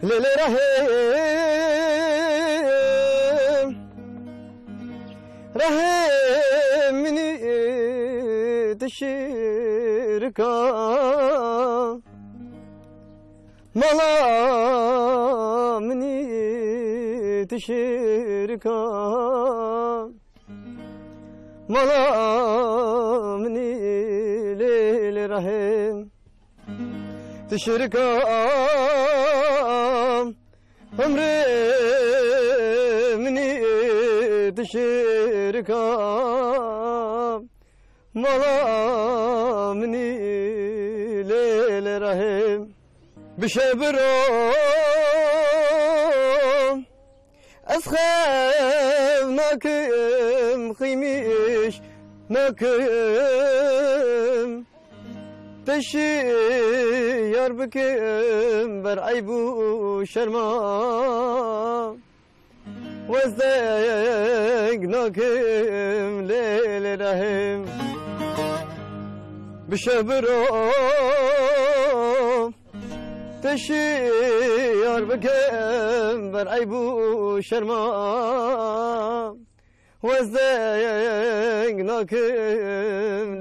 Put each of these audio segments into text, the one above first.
لیلی رحم منی تشرکا مالا منی تشرکا مالا منی لیلی رحم تشركا عمري مني تشركا مالا مني ليل رحم بشبرو أسخف ناكم خيميش ناكم تشي يار بكم برعيبو شرما وزدقناكم ليل رحم بشبرو تشي يار بكم برعيبو شرما وزدقناكم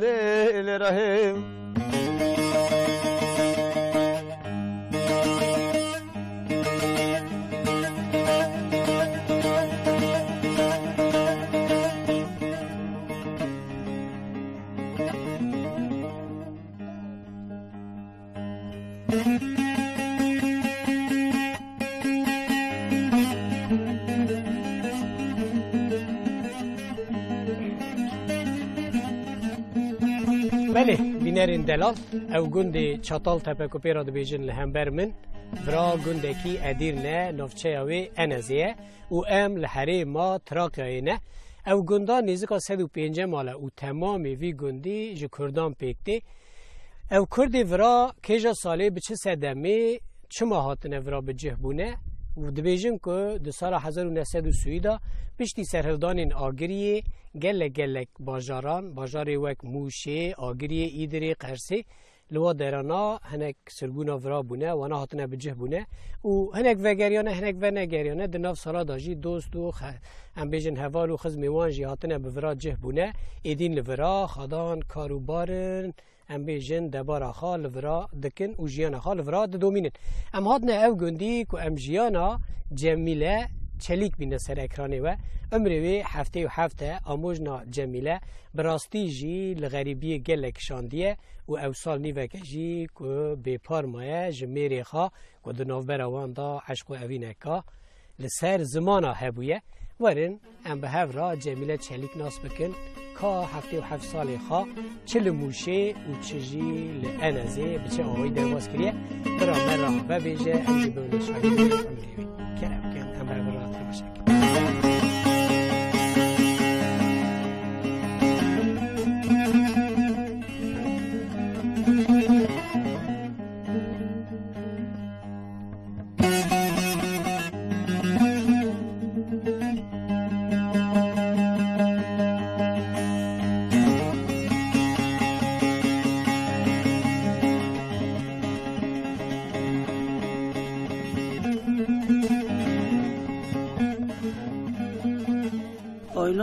ليل رحم بله بینرین دلال او گنده چطال تپه کپیرا دو بیجن لهمبر من برا گنده کی ادیر نه نفچه اوی انزیه و ام لحره ما تراکیه نه او گنده نیزکا 105 ماله و تمامی وی گنده جه کردان پیکتی او کردی ورا کجا ساله بچه سدمی چه ماهاتنه ورا بجه بونه و دبیجن که دو سال 1930 دا پشتی سرهلدان آگریه گلک باجاری وک موشه آگریه ایدری قرسی لوا دیرانا هنک سرگونا ورا بونه و هاتنه بجه بونه و هنک وگریانه هنک و نگریانه دناف سالا داجی دوست و ام بیجن هوال و خزمیوان جی هاتنه بورا جه بونه ایدین لورا خادان کاروبارن ام بیجن دبارا خال لورا دکن و جیانا خال لورا دومینن ام هاتنه او گندی که ام جیانا جمیله چلیک بینه سر اکرانه و عمره هفته و هفته آموزنا جمیله براستی جی لغریبی گلک شاندیه و او سال نیوکه جی که بیپار مایه جمیره خواه که دو نوبر وان دا عشق و اوینه که لسر زمانا هبویه ورن ام به هفرا جمیله چلیک ناس بکن که هفته و هفت سال خواه چل موشه و چجی لانزه بچه آوی درواز کریه برا مرا و بیجه ام جبون شاگرده امریوی کرم کن ام به برا تماشاک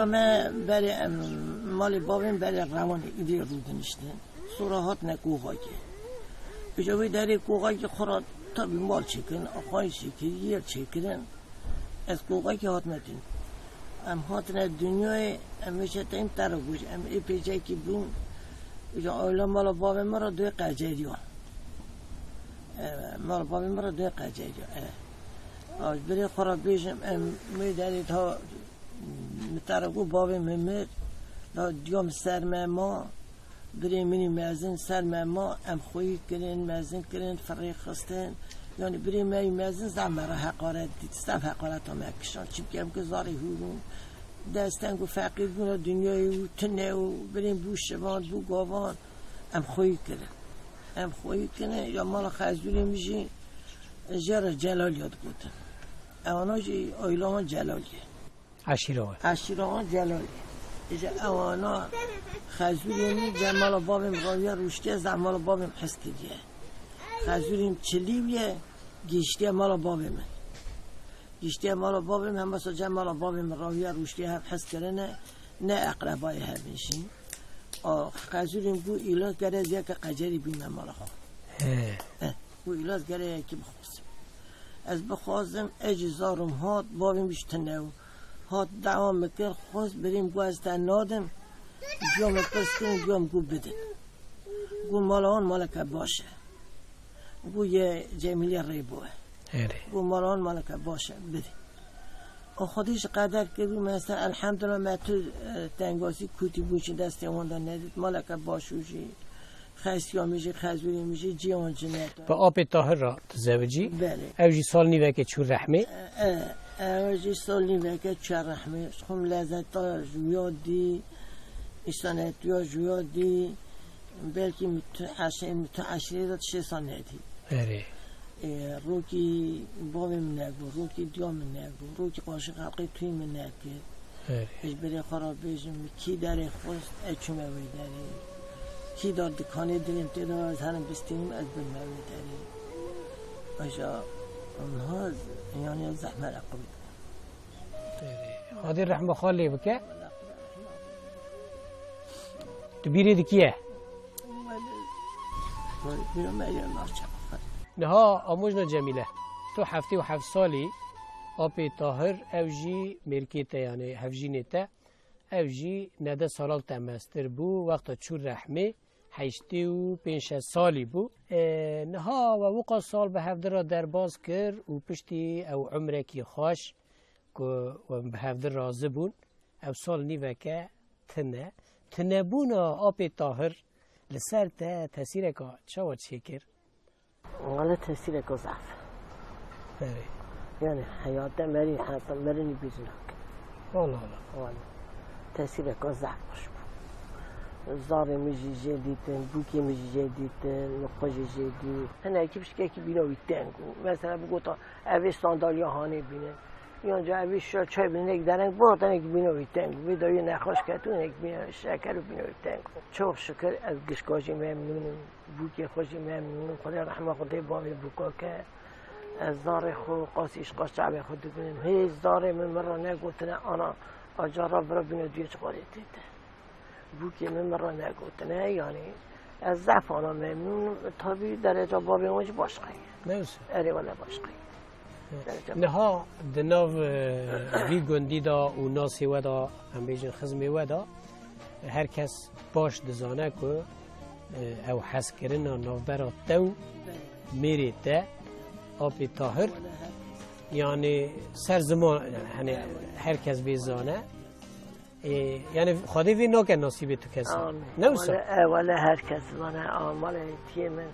من برای مال بابم برای روان ایده رو دنشته سراحات نکوهایی بجاوی داری کوهایی که خورا تا مال چکن آخوانی چکن یر چکن از کوهایی که هات ندین ام هات ند دنیای امیشه تایم تر گوش ام ای پیچه که بون بجا اولا مال بابم مرا دوی قجریان مال بابم مرا دوی قجریان آج برای خورا بیشم ام می داری تا مترقو باب ممر لا دیام سر ما بریم منی مازن سر ما ام خویی کردن مازن کردن فریق خستن یعنی بریم می مازن زمره حقارت دید استف حقارت هم اکشان چی بگم که زاری هورون دستن گو فقیر گونه دنیای و تنه و بریم بو شبان بو گاوان ام خویی کردن یا مال خزوری میشی جرا جلال یاد گفتن اوانا جی آیلان جلالیه عشیران جلالی ایجا اوانا خزوریم جمال بابم غاویه روشته زمال بابم حس کردیه خزوریم چلیویه گیشتی مال بابی من گیشتی مال بابی من مثلا جمع مال بابی من راویه روشتی هم حس کرده نه اقربای هم میشین قجوریم گو ایلاز گره زیه که قجری بیمه مال خواه گو ایلاز گره یکی بخواستم از بخواستم اجزارم هات بابیم بیشتنه هات دوام میکر خواست بریم گو از تنادم بیام پس کنیم بیام گو بدن گو مال آن مالک باشه گو یه جمیلی ریبوه گو مال آن مالک باشه بده و خودش قدر کردی مثلا الحمدلله ما تو تنگاسی کوتی بوچی دستی اونده ندید مالک باشوشی خیسیا میشه خزوری میشه جیان جنیت با آب طاهر را تزوجی؟ بله اوجی سال نیوه که چون رحمه؟ اوجی سال نیوه که چون رحمه خم لذت ها جویاد دی ایستانت یا جویاد دی بلکه متعشری داد 6 سال ندی روکی بابی من نگو روکی دیام من نگو روکی قاشق حلقی توی من نگو اش بری خراب بیشم کی داره خواست اچومه وی داره کی دار دکانه داریم تیدا از هرم بستیم از بلمه وی داره اشا اونها یعنی زحمه رقمی خادر رحمه خالی بکه تو بیری دکیه بیرم ایان نارچه نها آموزنا جمیله تو 7 سالی آبی طاهر اوجی مرکیته یعنی هفجینیته اوجی نده سالال تمستر بو وقتا چون رحمه 85 سالی بو نها و وقا سال به هفده را درباز کرد و پشتی او عمره کی خوش که به هفده رازه بون او سال نیوه که تنه بونا آبی طاهر لسر تا تاثیر که چه چه کرد؟ ولا تأثير كضعف يعني حياته مري حتى مرني بيزنك والله تأثير كضعف زاري مجي جديد بوكي مجي جديد نقاش جديد أنا كيفش كي بينو يتانكو مثلا بقول أبي صنداليا هاني بينه یا أبي شاي بينك دارن بردن که بينو يتانكو بداية نخاش كاتون بينو شكر بينو يتانكو شوف شكر از گشکاجی ممنونم بوکی خوشی ممنونم خدا رحمه خدا بابی بوکا که از زار خو قاسیش قاس شعبی خود بینم هیچ زار من مرا نگوتنه آنا آجارا برا بینو دیوچ قالی دیده بوکی من مرا نگوتنه یعنی از ضعف آنا ممنونم تابی درجا بابی اونج باشقایی نوز اره ولا باشقایی نها دناو وی گندی دا و ناسی ودا هم بیجن خزمی ودا هر کس باش دزانه که او حس کرنا نوبرا تو میری تا آبی طاهر یعنی سر زمان یعنی هر کس بیزانه یعنی خودی وی ناکه نصیب تو کسی نوسا ولا هر کس زانه آمال تیه من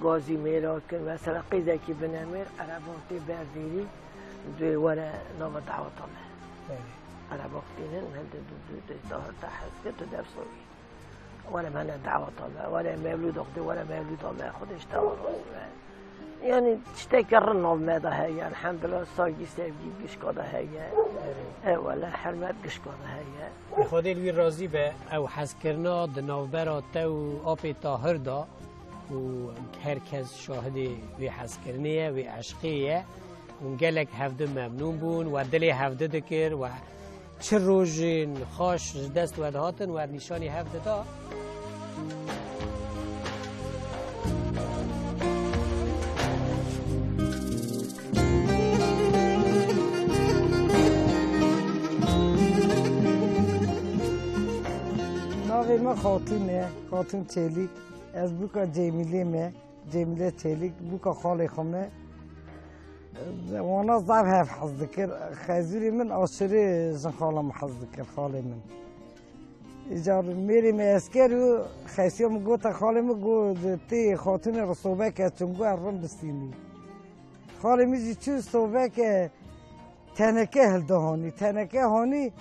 گازی میرا کن مثلا قیزه که بنامیر عرباتی بردیری دوی وره نام دعوتامه عرباقتينن هند دو ظهر تحت كنت درسوي ولا منا دعوة الله ولا مولود أختي ولا مولود الله خدش تورط يعني تشتكر النوم ماذا هي الحمد لله صاجي سيبي قشقة هي ولا حرمات قشقة هي خود الوی راضی به او حس کرنا دناوبرا تو آب طاهر دا و هر کس شاهد وی حس کرنیه وی عشقیه و گلک هفته ممنون بون و دلی هفته دکر و چه روزین خوش دست و دهاتن و نشانی هفته دا ناوی ما خاتونه خاتون چلیک از بوکا جمیله چلیک بوکا خالی خمه وانا ضعف هف حظ ذكر خازوري من أشري زن خالم حظ ذكر خالي من إجار ميري ماسكرو خاسيوم جوتا خالي مجو تي خاتون رصوبك تنجو الرم بستيني خالي ميجي شو صوبك تنكه الدهاني تنكه هاني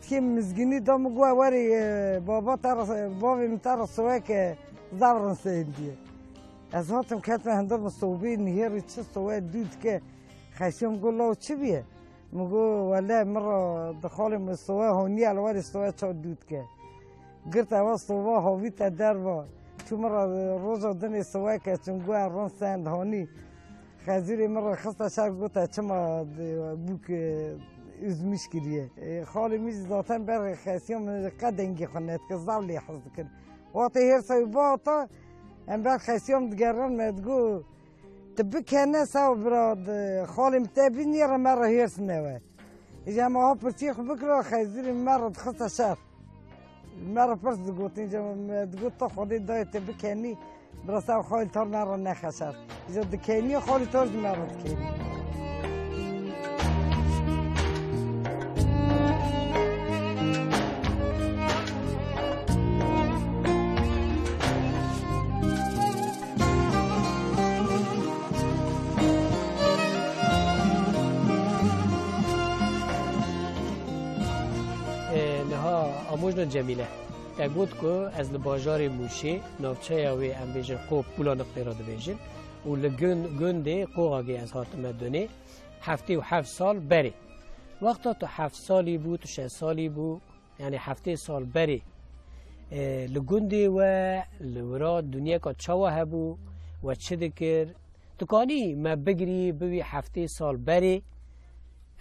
تيم مزجني دام جوا وري بابا ترى بابي مترى صوبك زبرن سيدي از هاتم کتم هندار مصوبی نهیر چه سواد دود که خشم گل لا چه بیه مگو ولی مرا دخال مصوبه هونی الوار سواد چه دود که گرت اول صوبه هاوی تا در با تو مرا روز دن سواد که چون گوه ران سند هانی خزیری مرا خسته شهر گوته چما بوک ازمیش کریه خالی میز ذاتاً بر خیسیام قدنگی خونید که زولی حزد کن وقتی هر سوی باتا ام بر خیسیام دگران مدگو تبکنه سو براد خالی متابینی را مرا هرس نوه ایجا ما ها پرچی خو بکره خیزیری مرا خسته شهر مرا پرس دگوت اینجا دگوت تا خودی دای تبکنی برسه خالی تار مرا نخشد اینجا دکنی خالی تار مرا دکنی آموزن جمیله تگود که از لباجار موشی نافچه یاوی ام بیجن قو پولا نقطه را بیجن و لگنده قو آگه از هاتم دونه 7 سال بری وقتا تو 7 سالی بود تو 6 سالی بود یعنی 7 سال بری لگنده و لورا دنیا که چاوه هبو و چه دکر تو کانی ما بگری بوی 7 سال بری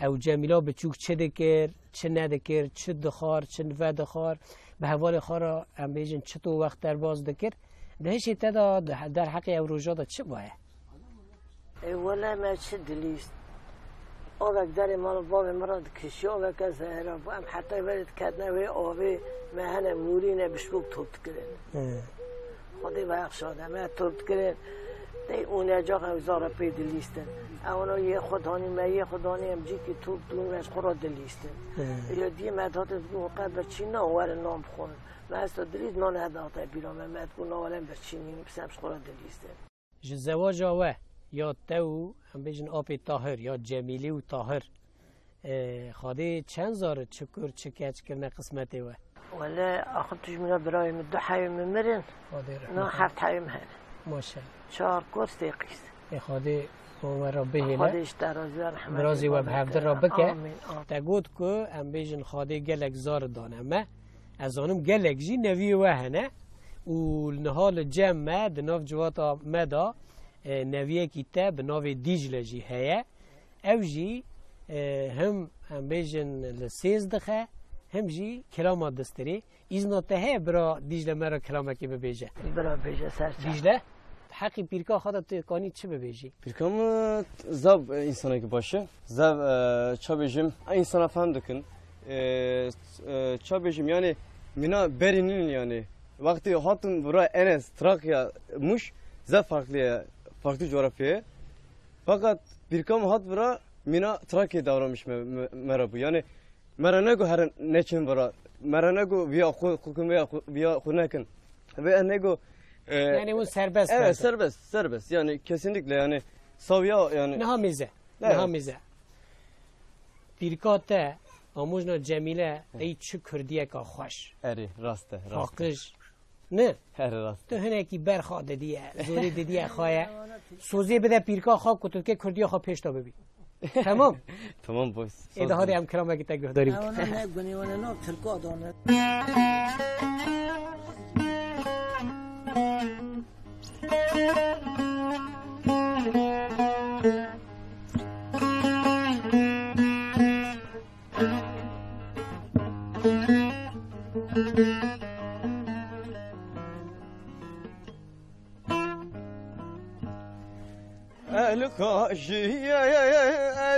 او جمیلا بچوک چه دکر چه ندکر چه دخار چه نفه دخار به حوال خارا ام بیجن چه تو وقت در باز دکر دهش تدا در حق او روژا دا چه باید؟ ولا ما چه دلیست آوک در مال باب مراد کشی آوک از هراب ام حتی ولد کدنه و آوه ما هنه مورینه بشروب توبت کرن خودی باید شاده ما توبت کرن دی اون جا خوزاره پی دلیستن اونا یه خودانی ما یه خودانی هم جی که توب دون از خورا دلیستن یا دیگه مدهات بگو قبل چی ناوار نام خون ما از تا دلیست نان هداتا بیرام مد بگو ناوارم بچی نیم بسمش خورا دلیستن زواج آوه یا تو هم بیجن آبی طاهر یا جمیلی و طاهر خواهده چند زاره چکر چکچ کرنه قسمتی و ولی آخر توش مینا برای من 2 حیوم مرن نه 7 حیوم هن ماشاءالله 4 کورس دیقیست خواهده و را بهینه خودش درازی رحمت برازی و بهفته را بکه تگود که ام بیجن خواهده گلک زار دانه ما از آنم گلک جی نوی و هنه و نهال جمع دناف جواتا مدا نویه کیتا به ناو دیجل جی هیا او جی هم بیجن لسیز دخه هم جی کلام دستری ایزنا تهه برا دیجل مرا کلامه که ببیجه برا بیجه سرچه دیجله حقی پیرکا خودت کانی چه ببیجی؟ پیرکام زب انسانی که باشه زب چه بیجیم انسان فهم دکن چه بیجیم یعنی مینا برینین یعنی وقتی هاتون برای انس تراکیا موش زب farklı coğrafyaya. Fakat birkam hat bura mina Trakya davranmış merabu. Yani meranego her neçin bura. Meranego via via hunaken. Ve nego yani bu serbest. Evet serbest. Yani kesinlikle yani savya yani. Nehamize. Birkate amujna Cemile ey çu Kürdiye ka xoş. Eri raste. Hakkış. نه هر راست تو هنه کی برخواد دیه زوری دیه خواهی سوزی بده پیرکا خواب کتو که کردیا خواب پیش تا ببین تمام باش ایده ها دی هم کلامه که تگه داریم اونا نگونی وانا ناب ترکا دانه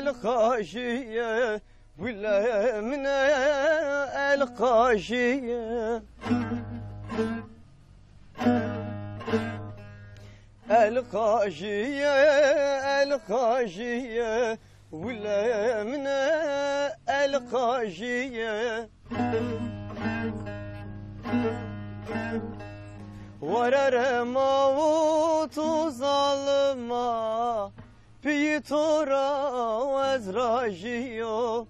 الخاشية ولا من الخاشية الخاشية ولا من الخاشية ورر موت ظلمة بيتورا وزراجيو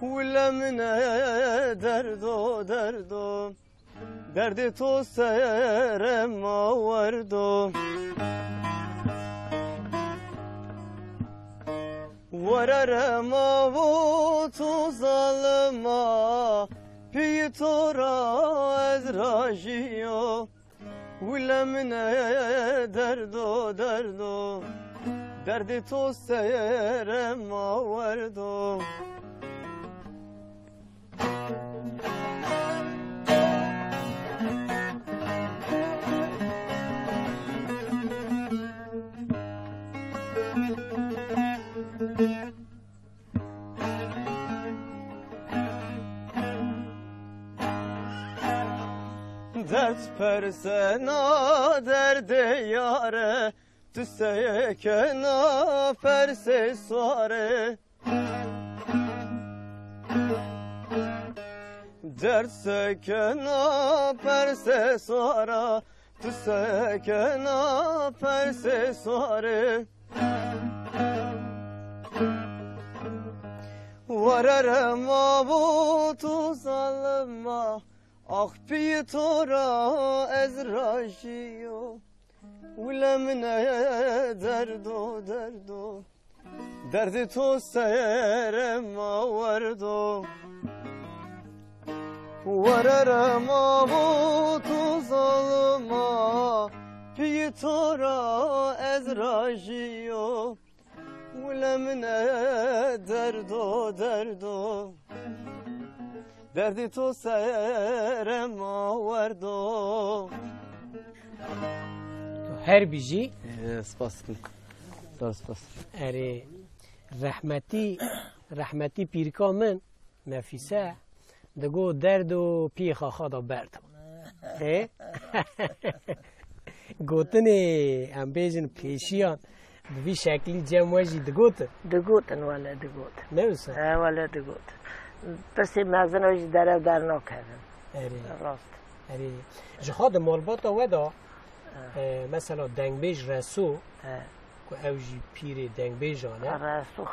ولا من دردو درد تو سر ما وردو ورر موت ظلمة بيتورا وزراجيو ولا من دردو Derdi to seyrem avardum Dert persena derde yare Tüseye kena perse suare Dert sekena perse suara Tüseye kena perse suare Vararım abutu zalma Ah pi tora ezrajiyo Ulemne derdo derdo Derdi to seyrem avardo Vararım abutu zalma Pi tora ezrajiyo Ulemne derdo derdo Derdi to seyrem avardo هر بیجی سپاس کن دار سپاس اره رحمتی پیرکا من نفیسه دگو درد و پیخا خدا بردم گوتنی هم بیجن پیشیان دوی شکلی جمعجی دگوتن ولی دگوت نوسا ولی دگوت پس مغزن هایش در نکردن راست اره جخواد مالباتا ودا مثلا دنگ بیج رسو که اوجی پیر دنگ بیجانه رسو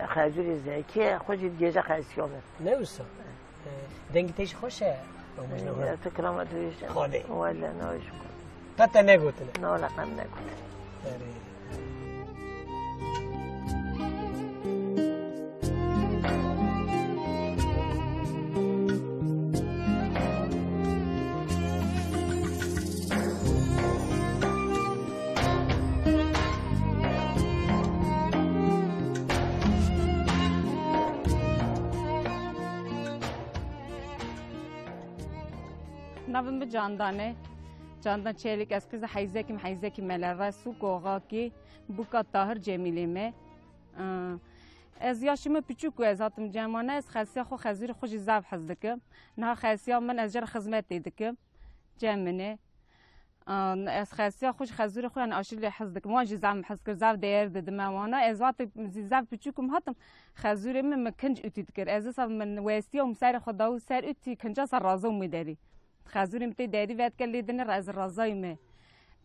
خجوری زکی خوشی دیجه خیسیامه نوسا دنگ تیش خوشه تو کلامت دویش خاله ولی نویش کن تا نگوتنه نه لقم نگوتنه نام به جاندانه جاندان چهلیک از کز حیزه کی ملر سو کوغا کی بوکا طاهر جمیلی می از یاشم پیچوک از هاتم جمانه از خاصی خو خزیر خوش زاف حزدکم نه خاصی من از جر خدمت دیدکم جمنه از خاصی خوش خزیر خو انا اشیل حزدکم واجی زام حزک زاف دیر ددمانه از وقت زاف پیچوکم هاتم خزیر من مکنج اتیدکر از صاب من واستی و مسار خدا و سر اتی کنجا سر رازو میداری خازوریم تی دادی وقت کلی دنه راز رازای می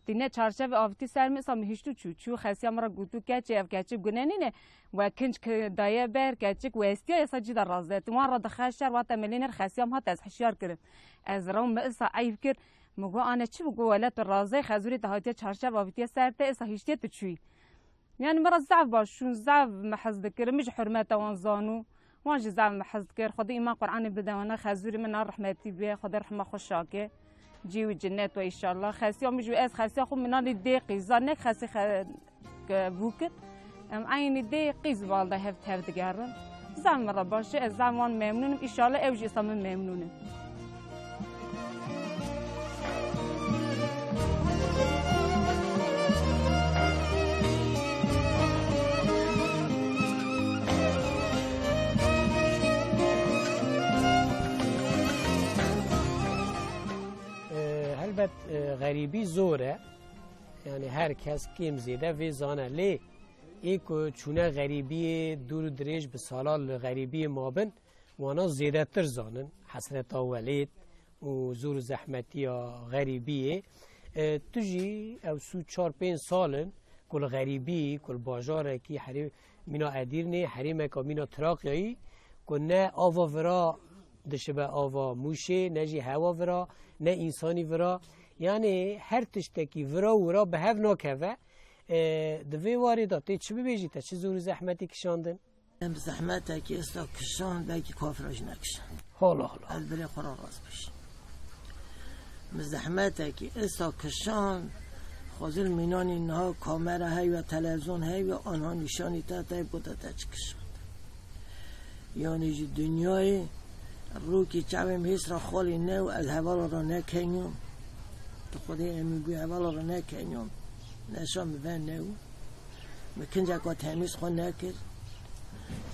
دنه چارچه آفتی سر می سامی هیچ چو خاصی امر گوتو کچه اف کچه گننی نه و کنج دایه بر کچه واستی یا سجی در رازه توان را دخشر و تملینر خاصی هم هات از حشیار کرد از روم اصلا عیب کرد مگو آن چی بگو ولات رازه خازوری تهاتی چارچه آفتی سر ته اصلا هیچ تچوی یعنی مرا زعف باشون زعف محض ذکر مش حرمت وان زانو واجی زعم محض ذکر خدای ایمان قرآن بدونه خازوری من رحمتی به خدا رحمه خوشاکه جیو جنت و ان شاء الله خاصی هم جو از خاصی خو من دقیقی زانک خاصی بوکت ام عین دقیقی والله هفت دگرن زعم مرا باشه از زمان ممنونم ان شاء الله اوجی سام ممنونم غریبی زوره یعنی هر کس کیم زیده وی زانه لی ایکو چونه غریبی دور دریج به سالال غریبی مابن وانا زیده تر زانن حسرت ولید و زور زحمتی غریبی تجی او سو 4-5 سالن کل غریبی کل باجاره کی حریم مینا ادیرنی حریم که مینا تراقیایی کنه آوا ورا دشبه آوا موشه نجی هوا ورا نه انسانی ورا یعنی هر تشتکی ورا به هف ناکوه دوی وارداتی چی ببیجی تا چه زور زحمتی کشاندن؟ زحمتی که استا کشان بلکه کافراج نکشن حالا البری قرار راست بشی زحمتی که استا کشان فاضل مینانی اینها کامera هی و تلویزیون هی و آنها نشانی تا بوده تا چکش یعنی دنیای رو که چایم هیچ را خالی نه و از حوال را نکنیم تو خودی امیگوی حوال را نکنیم نشان میبین نه مکنج اکا تمیز خون نکر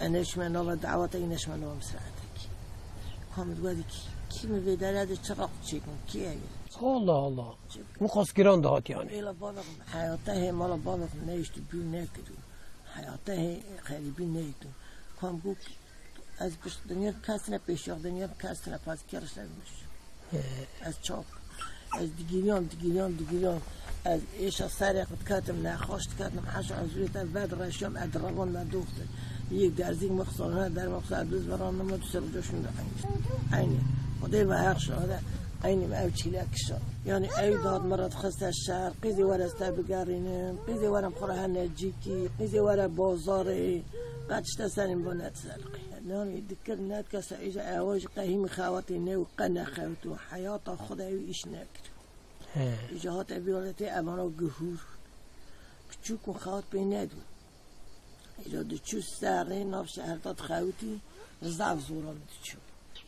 انش من نالا دعوت اینش من نالا مسرعتک کامد گوادی کی میویداره چراغ چیکن کی اگه الله الله مو خواست گران دهات یعنی ایلا بابق حیاته مالا بابق نیشتو بیو نکدو حیاته خریبی نیدو کام گو از پشت دنیا کس نه پیشیاق دنیا کس نه پس کرش نمیش از چاپ از دیگیریان از ایش سر خود کاتم نخواشت کاتم حش از روی تا بعد رشام ادران ندوخته یک درزی مخصوصا در مخصوص دوز برام نمود سر جوشون عینی خدای به حق شده عینی ما چیلکش یعنی ای داد مرد خسته شهر قیزی ورست بگارینم قیزی ورم خوره نجیکی قیزی ور بازاری قدشت سریم با نتسلقی نامی دکر نت کس ایجا اواج قهیم خواتی نو قنه خوتو حیات خدای ایش نکر ایجا هات بیالتی امانا گهور کچوک و خوات بی ندو ایجا دو چو سره ناب شهرداد خوتی زف زورا می چو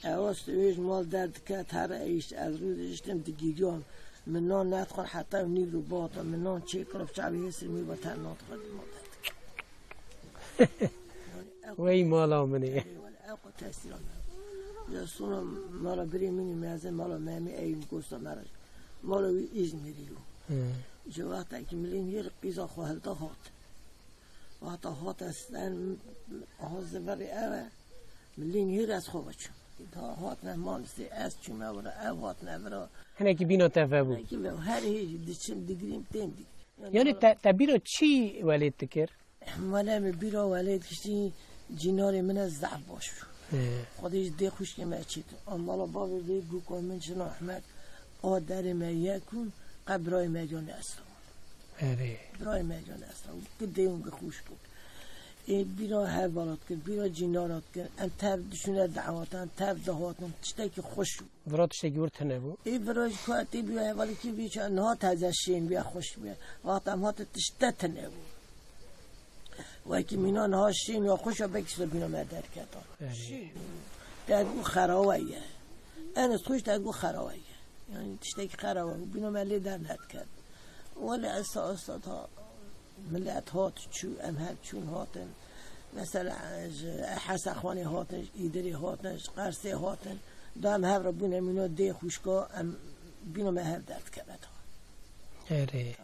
اواز تویش مال درد کت هر ایش از روز اشتم دگیریان من نان ندخل حتی نیل رو باتا من نان چه کرف شعبی هستی می با تن ندخل مادت وی مالا منی اوقات تاثیر یا سونا مالا بری منی میازه مالا مامی ایم گوستا مرج مالا وی ایزمیریو جو وقتا که ملین هیر قیزا خواهلتا هات وقتا هات استن آهاز بری اوه ملین هیر از خواه چون هات نه مانستی از چون مورا او هات نبرا هنه که بینا تفه بود هر هیچ دیچم دیگریم تیم دیگر یعنی تبیرو چی ولید تکر؟ مالا بیرا ولید کشتی جینار من از ضعف باش خودش دی خوش که ما چیت اما بابا دی گو کن من شنا احمد آدر ما یکون قبرای میدان اصلا برای میدان اصلا که دی اون خوش کن این بیرا حوالات کن بیرا جینارات کن ان تب دشونه دعواتن تب دهاتن تشتی که خوش ورا تشتی ورت نبو این براش کاتی بیا حوالی که بیا چه انها تزشین بیا خوش بیا وقت هم هات تشتت نبو و که مینان ها شیم یا خوش بکشت بینا مدر کتا شیم دادگو خراویه این از خوش دادگو خراویه یعنی تشتی که خراویه بینا ملی در ند کرد ولی اساسات ها ملت هات چو امهر چون هاتن مثلا حسخوانی هاتن ایدری هاتن قرصه هاتن دام هر رو بینه مینو دی خوشگاه بینا مهر درد کرد اره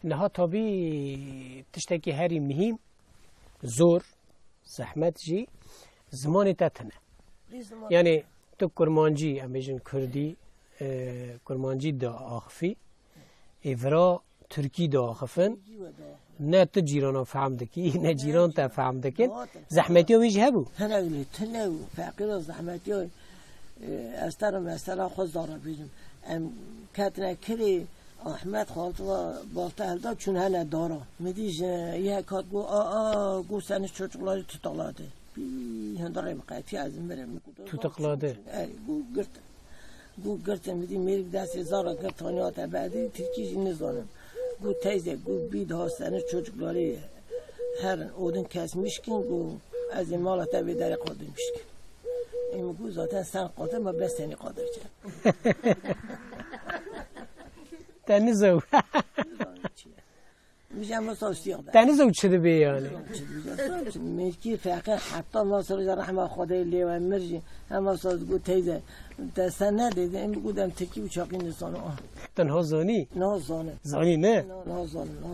نها طبی تشتكي هاري مهم زور زحمت جي زماني تتنه يعني تو كرمانجي اميجن كردي كرمانجي دا آخفي إفرا تركي دا آخفن نه تجيرانا فهمدكي نه جيران تا فهمدكين زحمتي ويج هبو تنو فقير زحمتي استر مثلا خود دارا بيجم ام كاتنا كري احمد خالت و بالتا هلدا چون هنه دارا میدیش یه کات گو سنش çocukları tutukladı bir هنداره مقایتی از این برم tutukladı گو گرتم میدی میری دست زارا گرتانیات بعدی ترکیش نزانم گو teyze گو بید هاستنه çocukları her odun kesmişkin گو از این مالata bir dere kaldırmışkin گو zaten sen kaldın ama ben seni kaldıracağım تنزو میشم مسافر تنزو چه بی یعنی میگی فقط حتی ما سر رحمه خدای لیو مرجی هم ساز گو تیزه دست ندیده این بودم تکی و چاقی نسانه تنها زانی نه زانی نه نه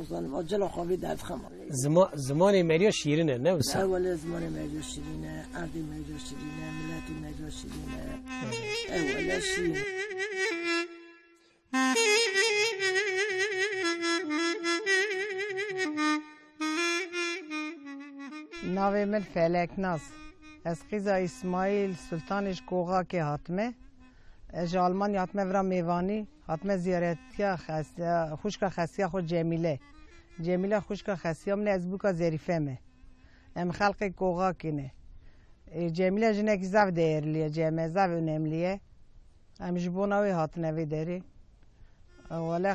زانم آجلا خوابی درد خمه زمان مریا شیرینه نه وسا اول زمان مریا شیرینه اردی مریا شیرینه ملتی مریا شیرینه اول شیرینه ناوی من فلک ناز از قیزا اسماعیل سلطانش کوغا که حتمه از آلمان حتمه ورا میوانی حتمه زیارتیا خاصیا خوشکا خاصیا خود جمیله خوشکا خاصیا من از بوکا ظریفه مه ام خلق کوغا کنه جمیله جنه کی زاو دیرلیه جمع زاو نملیه ام جبوناوی حتنه وی داری ولی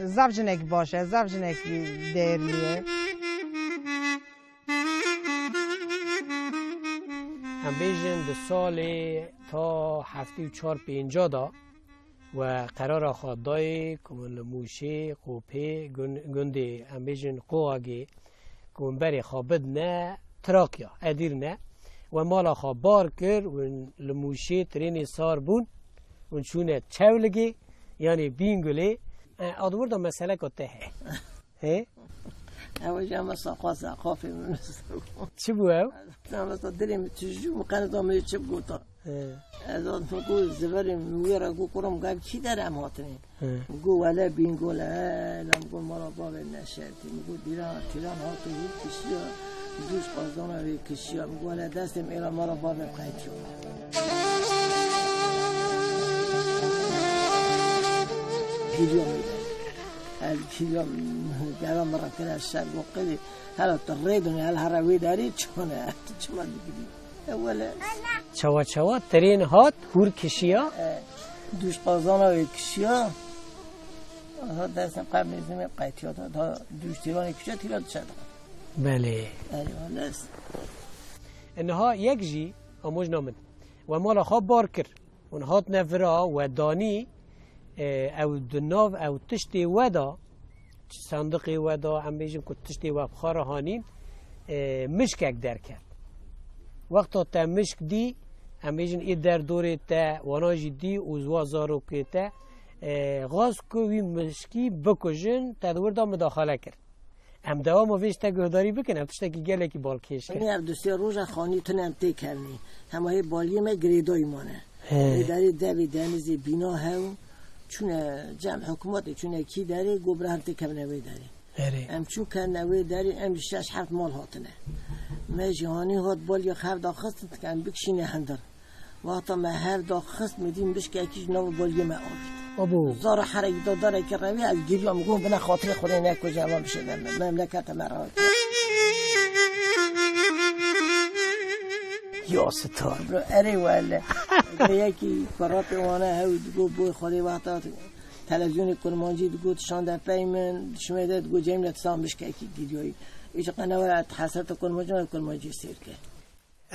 زب جنک باشه زب جنک دیریه هم بیجن ده سال تا 74-50 دا و قرار خواد دای کمون موشه قوپه گنده هم بیجن قواگی کمون بری خوابد نه تراکیا ادیر نه و مالا خواب بار کر و لموشه ترینی سار بون و چونه چولگی یعنی بینگولی آدمور دا مسئله کته هی؟ اول جمع سقافی منست چی بو او؟ اما تا دلیم تجو مقنه دامه چه بگو تا از آن گو زبریم میره گو کرم گم چی داره هم هاتنی گو ولی بینگو لهم گو مرا باب نشرتی گو تیران هاتو هیچ کشی دوش قازدانه وی کشی گو ولی دستم ایرا مرا باب قیدی گیریا میده الكيلو جالا مرة كده الشاب وقلي هلا تريدني هل هروي داري شونه تشمل بيجي أولا چوا ترین هات هور کشیا دوش قازانا و کشیا ها دستم قبل میزنم قیتیات ها دوش تیران کشیا تیران شد بله ایوه لست انها یک جی آموز نامد و مالا خواب بار کر اون هات نفرا و دانی او دناو او تشتی ودا صندوقی ودا هم بیجیم که تشتی و بخار هانین مشکک در کرد وقتا تا مشک دی هم بیجیم ای در دوره تا واناجی دی اوزوا زارو که تا غاز کوی مشکی بکشن تا دور دا مداخله کرد هم دوام ویش تا گهداری بکن هم تشتا که گله که بالکش کرد این هم دوستی روز خانی تونم تی کرنی همه بالی ما گریدای مانه داری دبی دنیزی بینا هاو چون جمع حکومتی چون کی داری گوبره هم تکم نوی داری ام چون کن نوی داری ام 6-7 مال هاتنه ما جهانی هات بال یا خر داخست کن بکشینه هندر وقتا ما هر داخست میدیم بش که اکیش نو بالی ما ابو زار حرکت داره که روی از گیریام گم بنا خاطر خدا نکو جواب بشه دم مملکت مرا یا ستار اره ولی یکی کارات وانه هاود گو بوی خالی وقتا تلویزیون کرمانجی گو شانده پیمن شمیده گو جملت سام بش که گیریایی ایش قنوات حسرت کرمانجی سیر که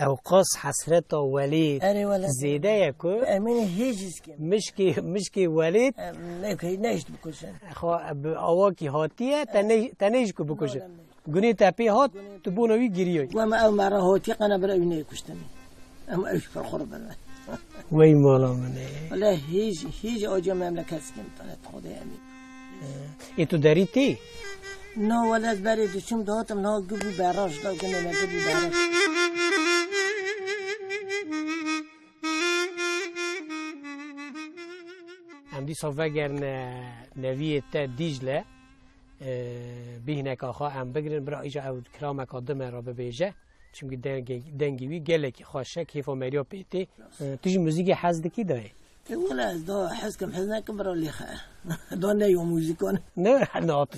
اوقاس حسرت ولید زیده یکو امین هیچیز که مشکی ولید نشت بکشن آواکی هاتیه تنیش کو بکشن گونی تپی هات تو بونوی گیریوی و ما او مرا هاتی قنا برای اینه کشتنی اما ایش فرخور برای وی مالا منه ولی هیچ آجا مملکت سکیم تانت خدا امین ای تو داری تی؟ نه ولی از برای دوشم دهاتم نه گبو براش دا گنه ما گبو براش هم دی صفگر نویه تا دیجله بهنه که خواه هم بگرن برای ایجا او کرام اکادمه را ببیجه چونکه دنگیوی گله که خواه کیف و مریا پیتی توی موزیک حزد کی داره؟ ولی از دا حز کم حز نکم برای لیخه دا نیو موزیکان نه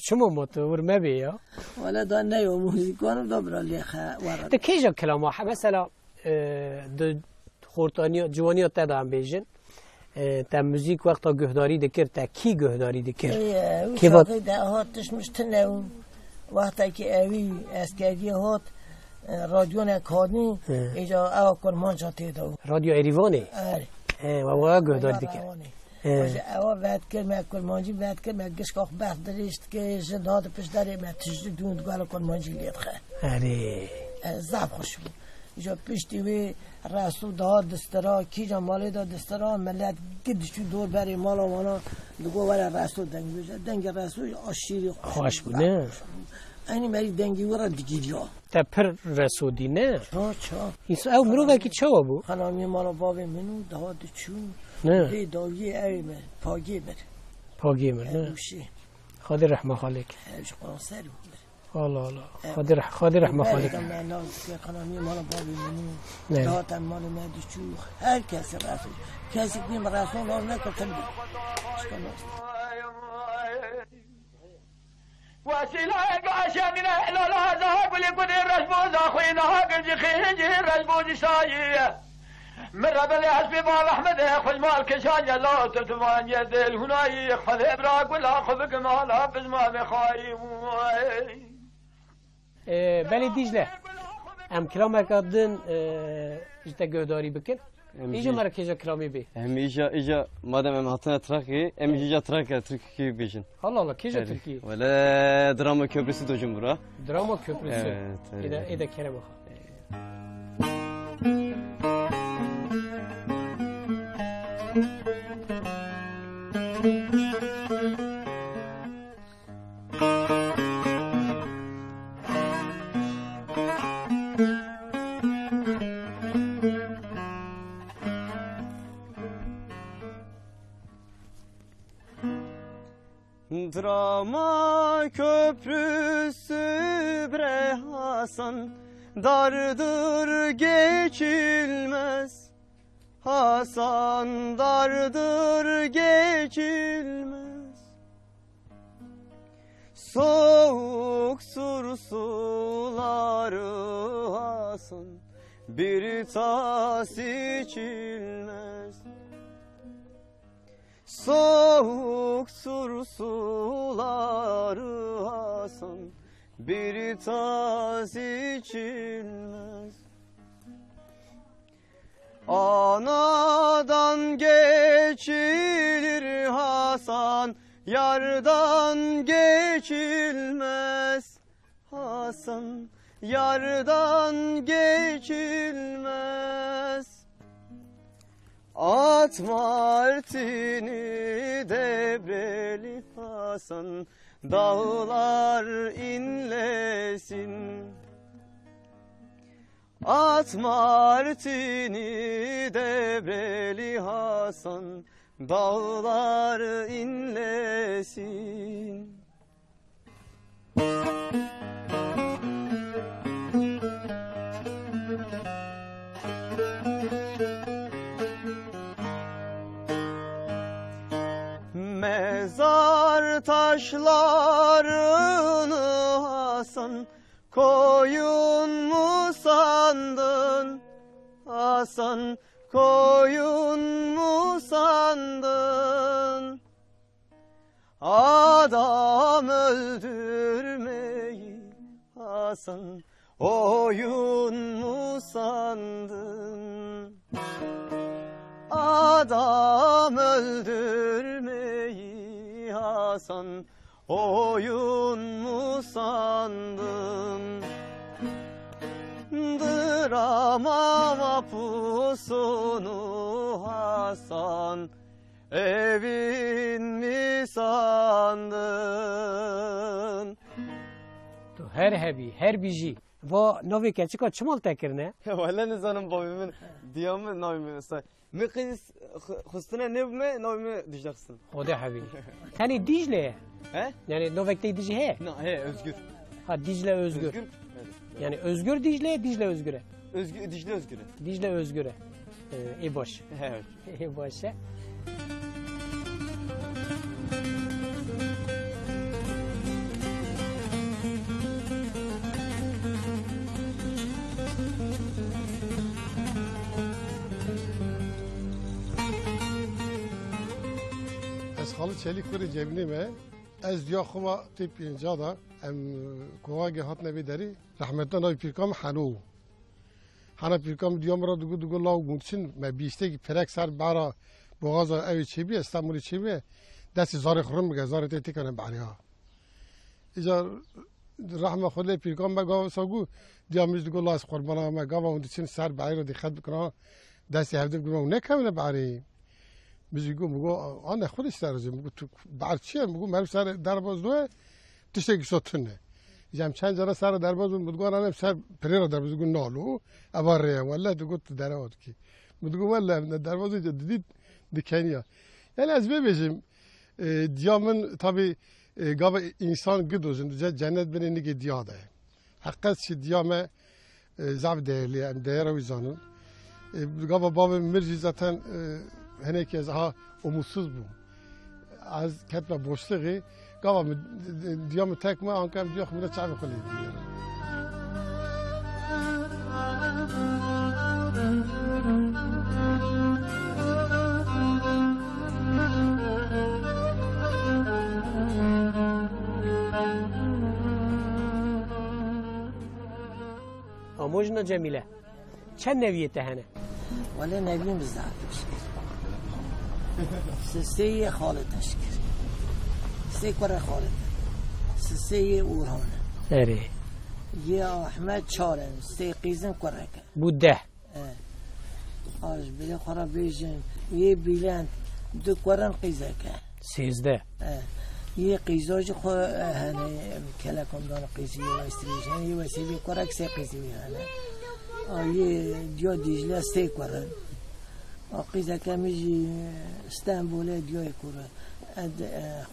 شما متور مبی یا؟ ولی دا نیو موزیکان دا برای لیخه تا کی جا کلام ها مثلا خورتانی جوانی ها تا هم بیجن تا موزیک وقتا گهداری دکر تا کی گهداری دکر؟ کی وقتی ده هاتش مشتنه وقتا که اوی اسکری هات رادیو نکانی ایجا او کرمان جاتی دو رادیو ایریوانی؟ و واقعا گهداری دکر او بعد کرد من کرمانجی بعد کرد من گشکاخ بخت دریشت که جداد پیش داره من تجدید دوند گوال کرمانجی لید خواه زب خوش بود ایجا پیشتی وی رسول داد دسترا کی جا مالی داد دسترا ملت گدشو دور بری مالا وانا دگو ولی رسول دنگ بیشه دنگ رسول آشیری خوش بود نه اینی مری دنگی ورا دیگیری ها تا پر رسودی نه چا ایسا او مروفه که چه بو؟ خنامی مالا بابی منو داد چون نه دی داوی اوی من پاگی بر پاگی من نه خادی رحمه خالک اوش قرآن سری بود الله خادی رحمه خالک من خنامی مالا بابی منو دادم مالا ندی چو هر کسی رسول کسی بیم رسول آر نکرتن بی وسيلة قاشا من إحنا لا زهق لكل الرجبوز أخوينا هاقل جخين جهين رجبوز شاية من ربل حسبي بال احمد خذ مال كشان يلا تتمان يد الهناي خذ ابراق ولا خذ كمال حافظ ما بخايم بله دیجله ام کرامک دن جت گوداری بکن ایجا مرکز کرامی بی Hem iyice madem hem hatına Trakya hem iyice Türkiye beşin. Allah Allah kişi Türkiye Valla drama köprüsü dojum bura. drama köprüsü Evet. ede kere bak Drama köprüsü bre Hasan, dardır geçilmez. Hasan, dardır geçilmez. Soğuk suları Hasan, bir tas içilmez. Soğuk suları Hasan, bir tas içilmez. Anadan geçilir Hasan, yardan geçilmez. Hasan, yardan geçilmez. At martini debreli Hasan, dağlar inlesin. At martini debreli Hasan, dağlar inlesin. Mezar taşlarını Hasan, koyun mu sandın? Hasan, koyun mu sandın? Adam öldürmeyi Hasan, oyun mu sandın? Adam öldürmeyi Hasan, oyun mu sandın? Drama mapusunu Hasan, evin mi sandın? تو هر هبی هر بیجی و نوی که چیکار چمال تکرنه Valla ne zanım babamın diyamı navimi mesela. Mi kız hustuna ne mi navimi diyeceksin. خدا حبی hani دیجله He? yani Novak'ta Dicle he He özgür. ha Dicle özgür Özgür. yani özgür Dicle Dicle özgüre Özgür, Dicle özgür. Dicle özgüre iyi boş Evet. iyi boş ya. از حال چلیک بری جبنی مه از دیا خوما تیپ اینجا دا ام کوهاگه هات نبی داری رحمتنا نای پیرکام حنو حنا پیرکام دیام را دگو لاو گونچن ما بیشته کی پرک سر برا بغاز اوی چی بی استعمالی چی بی دست زار خورم بگه زار تی کنه باری ها ایجا رحمه خدا پیرکام ما گاو ساگو دیامش دگو لاس قربانا ما گاو گونچن سر باری را دخت بکنه دستی هفته بگم نکامونه باری میگو آن خودش درازه میگو تو بعد چیه میگو من سر درواز دوه تشتگی ساتونه جام چند جرا سر درواز میگو انا سر پریر درواز میگو نالو اباره ولا تو گفت درواز کی میگو ولا درواز جدید دکنیا yani az bebejim diyamın tabi gaba insan gidozun cennet beni nige diyada hakikat şi diyame zav değerli yani değer vizanın gaba babam mirci zaten هنیک از ها umutsuz bu. Az ketme boşluğu gava diyam tek ma ankam diyor xmile çabe xuli diyor. آموزنا جمیله چند نویه تهنه؟ ولی نبیم زرد سه خالتش کرد سه کره خالت سه اورهانه اره یه احمد چاره سه قیزم کره کرد بود 10 آج بله خورا بیجن یه بیلند دو کرن قیزه کرد 13 یه قیزاج خو هنه کلکم دان قیزی وستریش یه وسیلی کرک سه قیزی هنه یه دیا دیجله سه کرن قیزه کمیجی استانبول دیای کره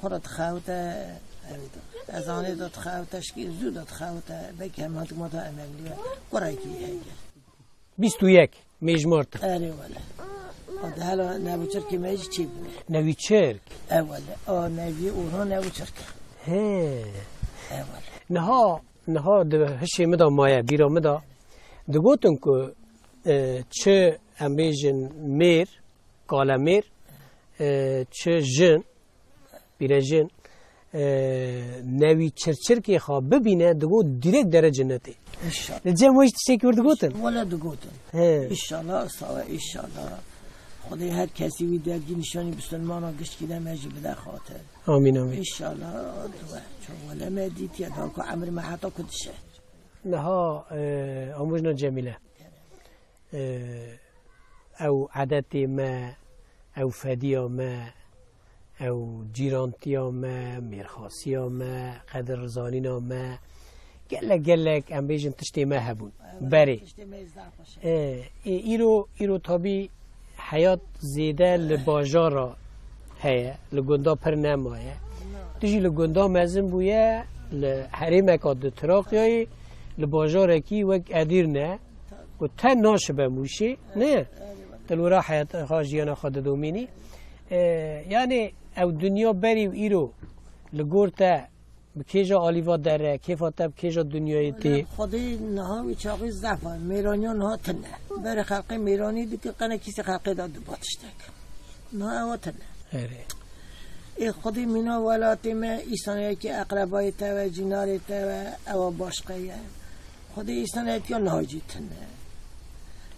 خورد خواهده از آنه داد خواهدش که زود داد خواهده بکه همه تو ماتا امگلیه کرای که هیگه 21 میجمارت اره ولی ده حالا نبوچر که میج چی بود نوی چرک اوله نوی اونها نبوچر که اوله نها ده هشی مدا مایه بیرا مدا ده گوتن که چه امیجن میر کالا میر چه جن بیره جن نوی چرچر که خواه ببینه ده گوت دیرک داره جنته انشالله جمع ویش تشکی ورد گوتن ولا دو گوتن انشالله سوا انشالله خدای هر کسی وی درگی نشانی بسلمانا گشت کده مجی بده خاطر آمین آمین انشالله دوه چون ولا ما دیتی ادها که عمر ما حتا کدشه نها آموزنا جمیله او عادت ما او فدیا ما او جیرانتیا ما میرخاسیا ما قدر زانینا ما گلک ام بیجن تشتی ما هبون بری ایرو تابی حیات زیده لباجارا هیا لگندا پر نمایه تجی لگندا مزن بویه لحریم کاد تراقیای لباجارا کی وک ادیر نه و تن ناشبه موشی نه تلورا حیات خاجیانا خود دومینی یعنی او دنیا بری و ایرو لگورتا بکیجا آلیوا داره کیفاتا بکیجا دنیای تی خدای نهاوی چاقی زفا میرانیان ها تنه بر خلق میرانی دیگه قنه کسی خلقی داد باتشتک نه او تنه ای خدای مینا ولاتی ما ایسانیه که اقربای تا و جناری تا و او باشقیه خدای ایسانیه که نهاجی تنه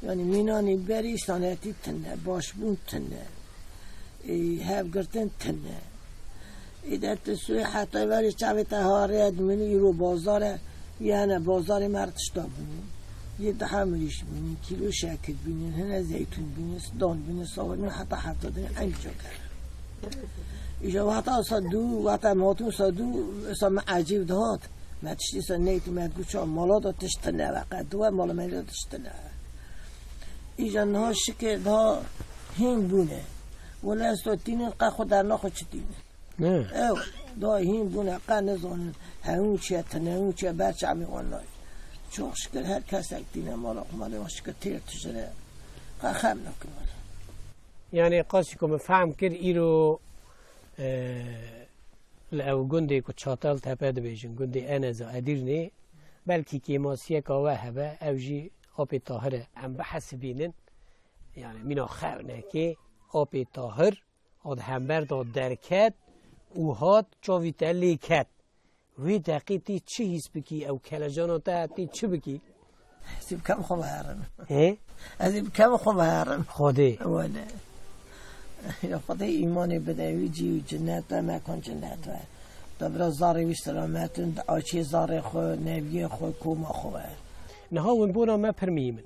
یعنی مینانی بری ایسانیتی تنه باشبون تنه هف گرتن تنه ایدت سوی حتی ولی چاوی تهاره ادمینی ایرو بازاره یعنی بازار مرتشتا بینی یه ده ملیش بینی کیلو شکل بینی هنه زیتون بینی دان بینی ساور بینی حتی 70 انجا کرد ایجا حتی اصلا دو وقتا ماتون اصلا دو اصلا عجیب داد ما تشتی اصلا نیتی ما دو چا مالا دا تشتنه وقت دو مالا من دا تشتنه ایجا نها شکر دا هین بونه ولی از تو تینین قا خود در نخود چه تینین نه او دا هین بونه قا نزانن همون چیه تنه همون چیه برچه همی والای چون شکر هر کس اک دینه مالا خماله و شکر تیر تجره قا خم نکن ولی یعنی قاسی که مفهم کرد ایرو او گنده که چاتال تپه ده بیشن گنده انزا ادیر نه بلکی که ماسیه که هبه او جی آب طاهره هم بحث بینن یعنی مینا خونه که آب طاهر آد همبر داد درکت او هات چاویت لیکت وی دقیقی چه حس بکی او کلجانا تا تی چه بکی ازیب کم خوب هرم اه؟ ازیب کم خوب هرم خوده ولی یا خدا ایمان بدهی جی و جنت و مکان جنت و دبرا زاره و سلامتون آچی زاره خو نبی خو کوما خوه نها ون بونا ما پرمیمن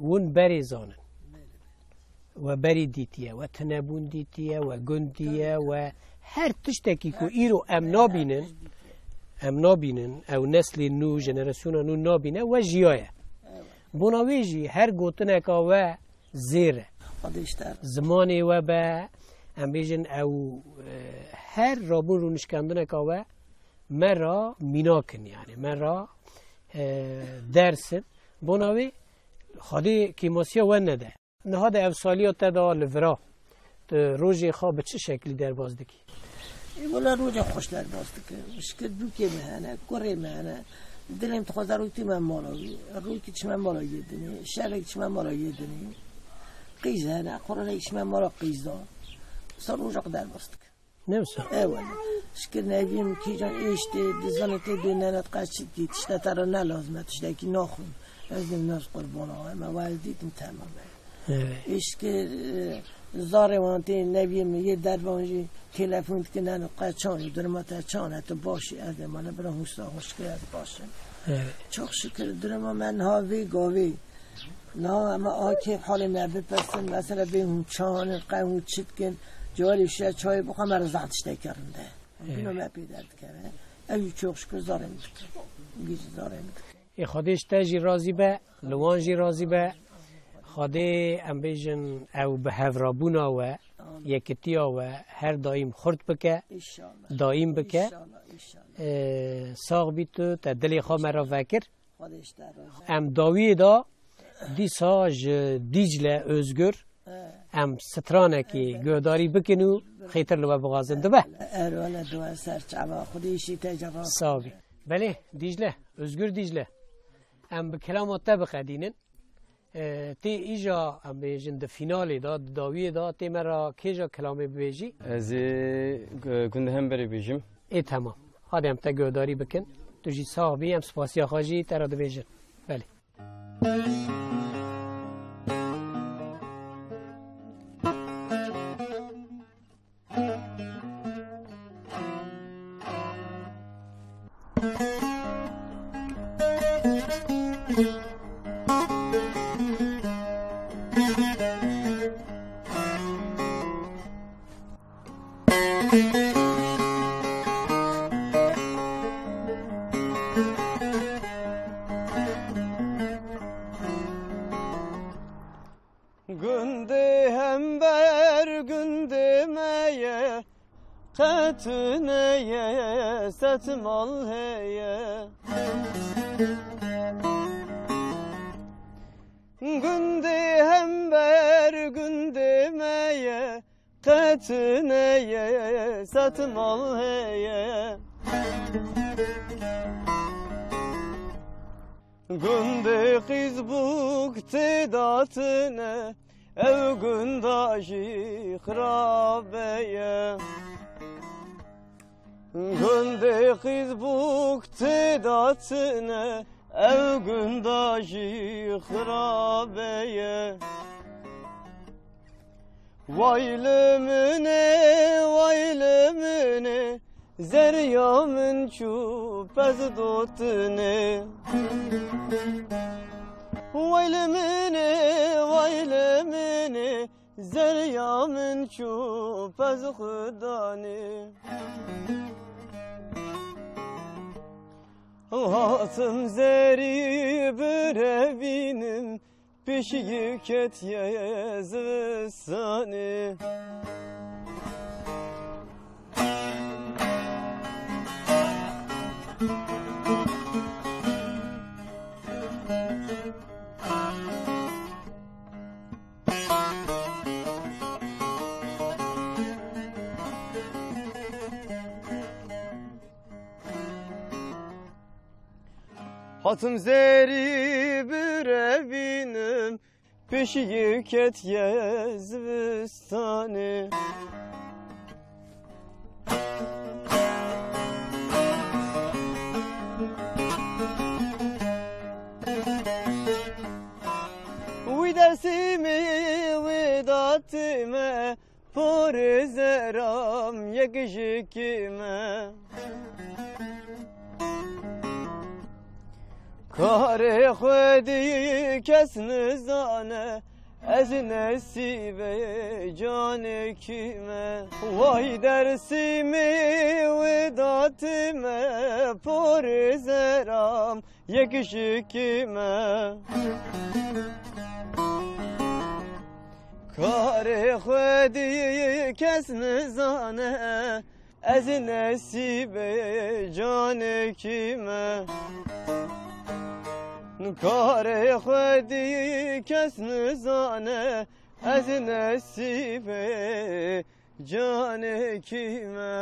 ون بری زانن و بری دیتیه و تنبون دیتیه و گندیه و هر تشتکی که ایرو ام نابینن او نسل نو جنراسیون نو نابینه و جیایه بوناویجی هر گوتنکا و زیره زمانی و به ام بیجن او هر رابون رو نشکندن که و مرا میناکن یعنی مرا درسن بوناوی خودی کیماسیا و نده نهاد افسالیات تدا لورا روژی خواه به چه شکلی در باز دکی؟ ولا روژ خوش در باز دکی مشکل دو که مهنه کره مهنه دلم تخواه روی تی من مالاوی روی که چه من مالا یدنی شرک چه من مالا یدنی قیزه هنه قرآن ایش من مالا قیزه سر روژا در باز دکی نمسا اولا شکر نبیم که جان ایشتی دزانتی دو ننت قشت دیتش نتره نلازمتش دکی ناخون Özüm nas kurban ağam. Valideydim tamam. Evet. İşte زاروانتی نبیم یه دروانجی تلفن کنن و قچانی درمات چانت باشی از من برای حسا خوشگرد باشه çok şükür duruma ben havi gavi نه اما آکی حال نبی پسن مثلا به اون چان قهوه چیتکن جواری شد چای بخوام رو زعتش نکرنده اینو مبی درد کرده اوی çok şükür زاره میدکن گیز زاره میدکن خودش تاجی راضی به لوانجی راضی به خاده ام بیجن او به هفرابونا و یکتیا و هر دایم خورد بکه دایم بکه ساق بیتو تا دلی خواه مرا فکر ام داوی دا دی ساج دیجله özgür ام سترانه کی گوداری بکنو خیتر لو بغازن دو به اروانا دو سرچعبا خودیشی تجربه ساوی بله دیجله özgür دیجله ام به کلامات تبقه دینن تی ایجا ام بیجن د فینالی دا داوی دا تی مرا کیجا کلامی بیجی از گنده هم بری بیجیم ای تمام هادی ام تا گوداری بکن تو جی صاحبی ام سپاسی خواجی ترا دو بیجن بله Günde hem ber günde meye Katıneye satmal heye Günde hem ber günde meye Katıneye satmal heye Günde kız bukti datine ev gündaşı xrabeye Günde kız bukti datine ev gündaşı xrabeye Vaylımine Zeryamın çupez dotine Vaylımine Zeryamın çupez xudane Hatım zeri birevinim Pişi ket yezvistane Hatım zeri birevinim Peşi ket yezvistane Uy dersimi vedatime Por zeram yekişikime Kare khudi kes nizane Ez nesibe cane kime Vay dersimi vedatime Por zeram yekişikime Kare khudi kes nizane Ez nesibe cane kime Kare khudi kes nizane Ez nesibe cane kime